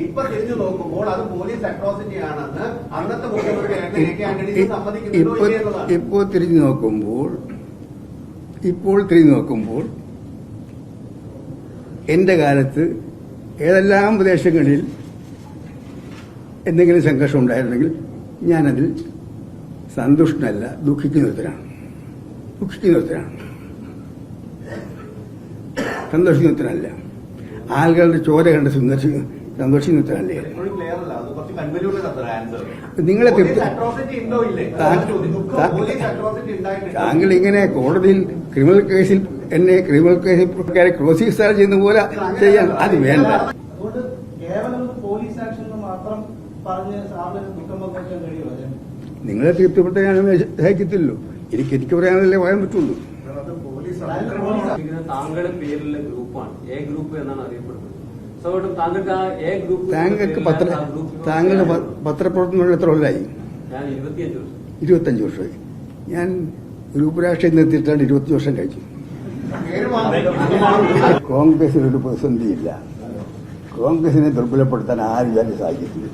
ഇപ്പൊ തിരിഞ്ഞു നോക്കുമ്പോൾ അത് പോലീസ് അട്രോസിറ്റി ആണെന്ന് അന്നത്തെ മുഖ്യമന്ത്രി സമ്മതിക്കുന്നുണ്ടോ? ഇപ്പോൾ തിരിഞ്ഞു നോക്കുമ്പോൾ എന്റെ കാലത്ത് ഏതെല്ലാം പ്രദേശങ്ങളിൽ എന്തെങ്കിലും സംഘർഷം ഉണ്ടായിരുന്നെങ്കിൽ ഞാനതിൽ സന്തുഷ്ടനല്ല, ദുഃഖിക്കുന്നവരാണ്. സന്തോഷിക്കുന്നവരല്ല. ആളുകളുടെ ചോര കണ്ട് സന്തോഷിക്കുന്നവരല്ലേ. നിങ്ങളെ താങ്കൾ ഇങ്ങനെ കോടതിയിൽ ക്രിമിനൽ കേസിൽ ക്രോസ് ചെയ്യുന്ന പോലെ ചെയ്യാൻ അത് വേണ്ട. നിങ്ങളെ തൃപ്തിപ്പെട്ട ഞാൻ സഹിക്കത്തില്ലല്ലോ. എനിക്ക് പറയാനല്ലേ പറയാൻ പറ്റുള്ളൂ. താങ്കളുടെ പേരിലെ ഗ്രൂപ്പാണ് എ ഗ്രൂപ്പ് എന്നാണ് അറിയപ്പെടുന്നത്. താങ്കളുടെ പത്രപ്രവർത്തനം എത്ര കൊല്ലമായി? 25 വർഷമായി. ഞാൻ ഗ്രൂപ്പ് രാഷ്ട്രീയം നിർത്തിയിട്ടാണ് 20 വർഷം കഴിച്ചു. കോൺഗ്രസിനൊരു പ്രതിസന്ധിയില്ല. കോൺഗ്രസിനെ ദുർബലപ്പെടുത്താൻ ആരും സാധിക്കില്ല.